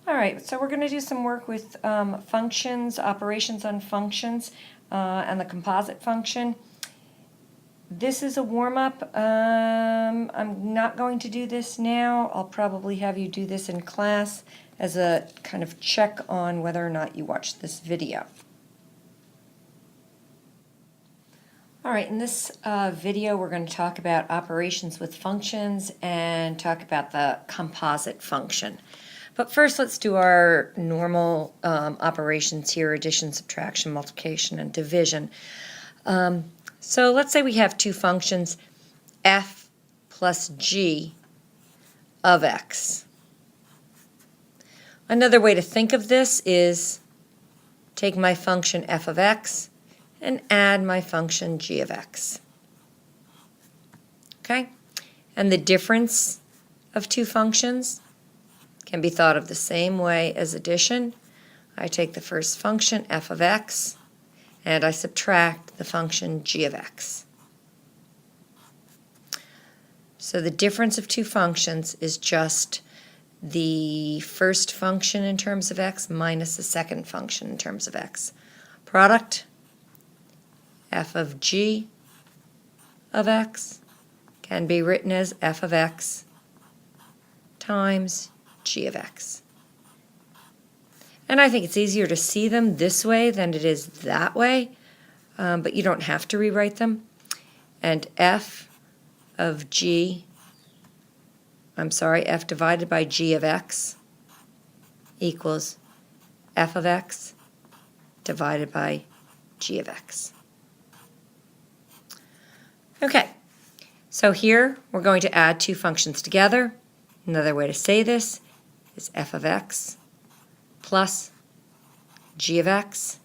All right, so we're going to do some work with functions, operations on functions, and the composite function. This is a warm-up. I'm not going to do this now. I'll probably have you do this in class as a kind of check on whether or not you watched this video. All right, in this video we're going to talk about operations with functions and talk about the composite function. But first let's do our normal operations here: addition, subtraction, multiplication, and division. So let's say we have two functions, f plus g of x. Another way to think of this is take my function f of x and add my function g of x. Okay? And the difference of two functions can be thought of the same way as addition. I take the first function, f of x, and I subtract the function g of x. So the difference of two functions is just the first function in terms of x minus the second function in terms of x. Product, f of g of x can be written as f of x times g of x. And I think it's easier to see them this way than it is that way, but you don't have to rewrite them. And f divided by g of x equals f of x divided by g of x. Okay, so here we're going to add two functions together. Another way to say this is f of x plus g of x.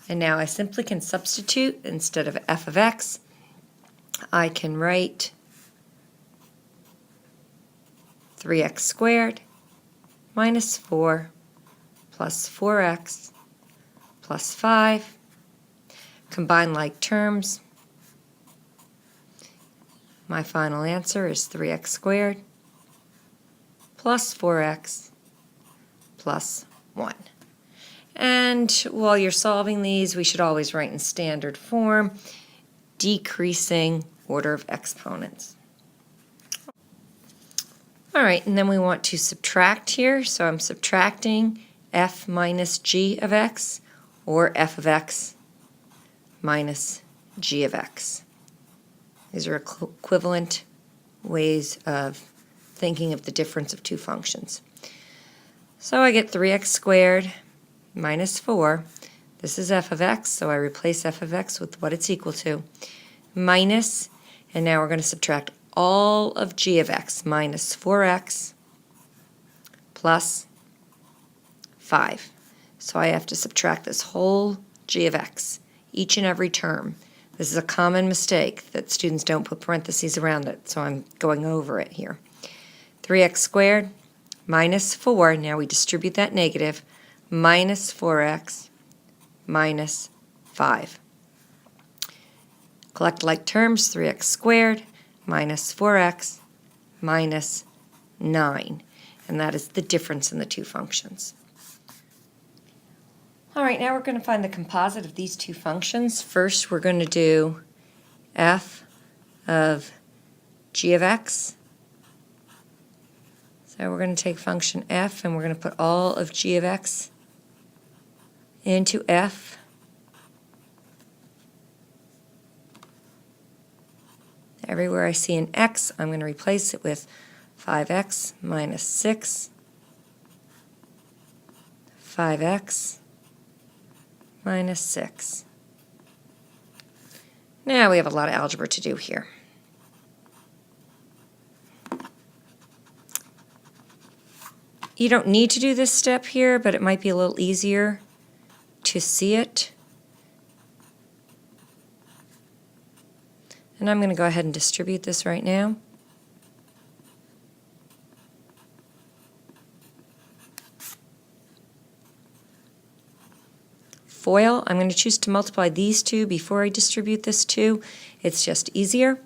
And now I simply can substitute. Instead of f of x, I can write 3x squared minus 4 plus 4x plus 5. Combine like terms. My final answer is 3x squared plus 4x plus 1. And while you're solving these, we should always write in standard form, decreasing order of exponents. All right, and then we want to subtract here, so I'm subtracting f minus g of x, or f of x minus g of x. These are equivalent ways of thinking of the difference of two functions. So I get 3x squared minus 4. This is f of x, so I replace f of x with what it's equal to, minus, and now we're going to subtract all of g of x, minus 4x plus 5. So I have to subtract this whole g of x, each and every term. This is a common mistake that students don't put parentheses around it, so I'm going over it here. 3x squared minus 4, now we distribute that negative, minus 4x minus 5. Collect like terms, 3x squared minus 4x minus 9. And that is the difference in the two functions. All right, now we're going to find the composite of these two functions. First, we're going to do f of g of x. So we're going to take function f and we're going to put all of g of x into f. Everywhere I see an x, I'm going to replace it with 5x minus 6, 5x minus 6. Now we have a lot of algebra to do here. You don't need to do this step here, but it might be a little easier to see it. And I'm going to go ahead and distribute this right now. FOIL, I'm going to choose to multiply these two before I distribute this 2. It's just easier,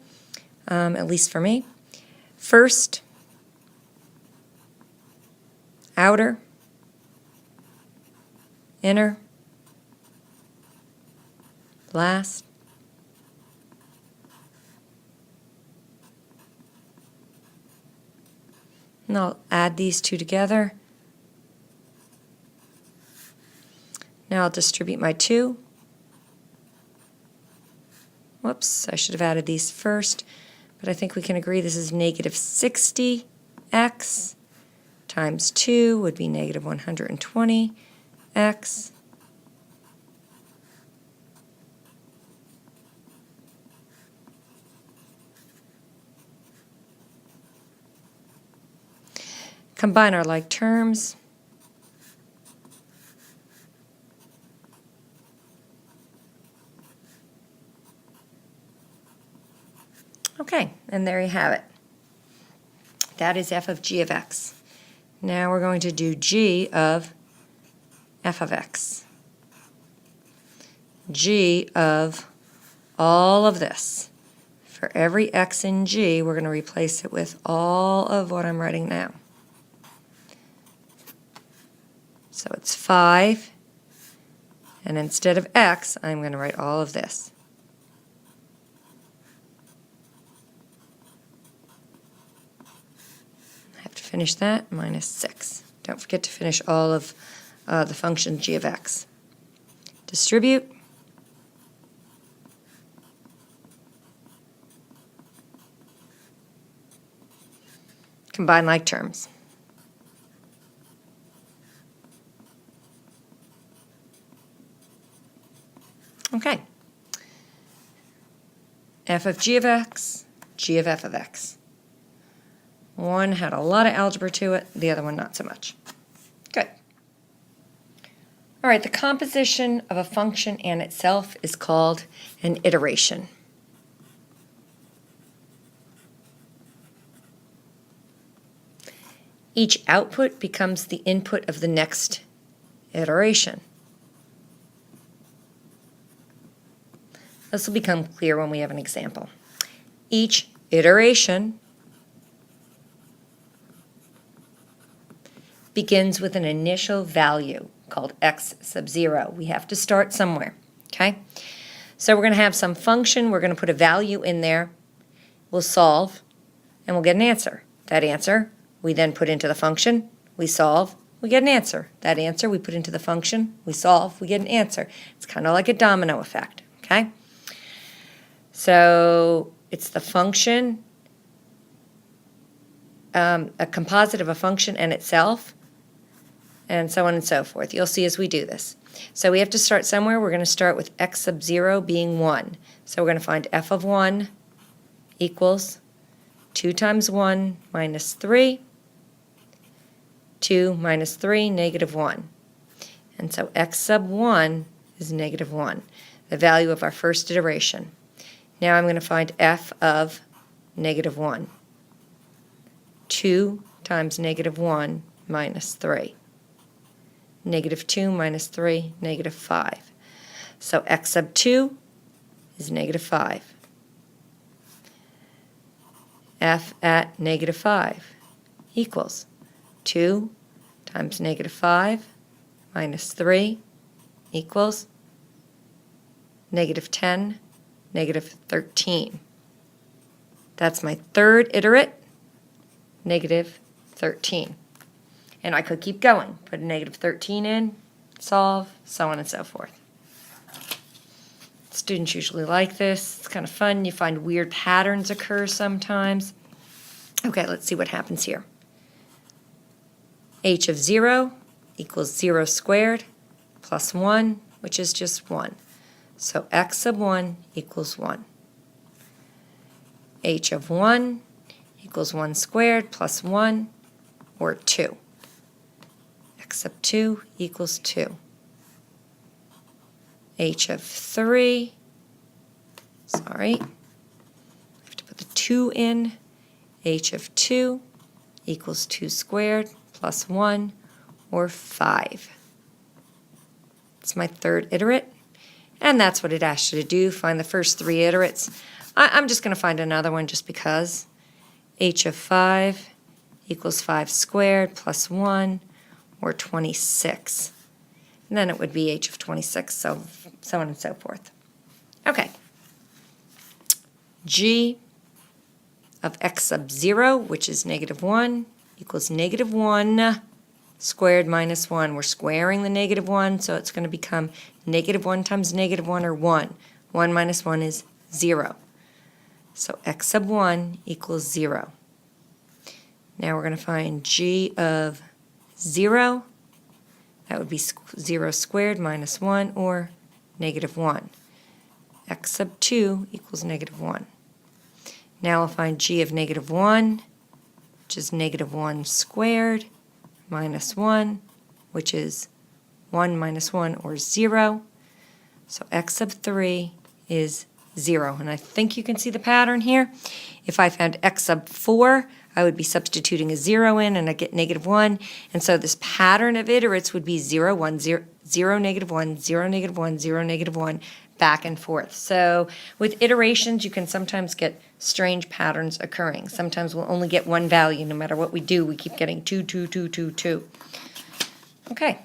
at least for me. First, outer, inner, last, and I'll add these two together. Now I'll distribute my 2. Whoops, I should have added these first, but I think we can agree this is negative 60x times 2 would be negative 120x. Combine our like terms. Okay, and there you have it. That is f of g of x. Now we're going to do g of f of x. G of all of this. For every x in g, we're going to replace it with all of what I'm writing now. So it's 5, and instead of x, I'm going to write all of this. I have to finish that, minus 6. Don't forget to finish all of the function g of x. Distribute. Combine like terms. Okay. F of g of x, g of f of x. One had a lot of algebra to it, the other one not so much. Good. All right, the composition of a function and itself is called an iteration. Each output becomes the input of the next iteration. This will become clear when we have an example. Each iteration begins with an initial value called x sub 0. We have to start somewhere, okay? So we're going to have some function. We're going to put a value in there. We'll solve, and we'll get an answer. That answer we then put into the function. We solve. We get an answer. That answer we put into the function. We solve. We get an answer. It's kind of like a domino effect, okay? So it's the function, a composite of a function and itself, and so on and so forth. You'll see as we do this. So we have to start somewhere. We're going to start with x sub 0 being 1. So we're going to find f of 1 equals 2 times 1 minus 3, 2 minus 3, negative 1. And so x sub 1 is negative 1, the value of our first iteration. Now I'm going to find f of negative 1. 2 times negative 1 minus 3. Negative 2 minus 3, negative 5. So x sub 2 is negative 5. F at negative 5 equals 2 times negative 5 minus 3 equals negative 10, negative 13. That's my third iterate, negative 13. And I could keep going. Put a negative 13 in, solve, so on and so forth. Students usually like this. It's kind of fun. You find weird patterns occur sometimes. Okay, let's see what happens here. H of 0 equals 0 squared plus 1, which is just 1. So x sub 1 equals 1. H of 1 equals 1 squared plus 1, or 2. X sub 2 equals 2. H of 3, I have to put the 2 in. H of 2 equals 2 squared plus 1, or 5. It's my third iterate, and that's what it asks you to do, find the first 3 iterates. I'm just going to find another one just because. H of 5 equals 5 squared plus 1, or 26. And then it would be h of 26, so on and so forth. Okay. G of x sub 0, which is -1, equals -1 squared minus 1. We're squaring the -1, so it's going to become -1 times -1, or 1. 1 minus 1 is 0. So x sub 1 equals 0. Now we're going to find g of 0. That would be 0 squared minus 1, or -1. X sub 2 equals -1. Now we'll find g of -1, which is -1 squared minus 1, which is 1 minus 1, or 0. So x sub 3 is 0. And I think you can see the pattern here. If I found x sub 4, I would be substituting a 0 in, and I get -1. And so this pattern of iterates would be 0, 1, 0, 0, -1, 0, -1, 0, -1, back and forth. So with iterations, you can sometimes get strange patterns occurring. Sometimes we'll only get one value. No matter what we do, we keep getting 2, 2, 2, 2, 2. Okay.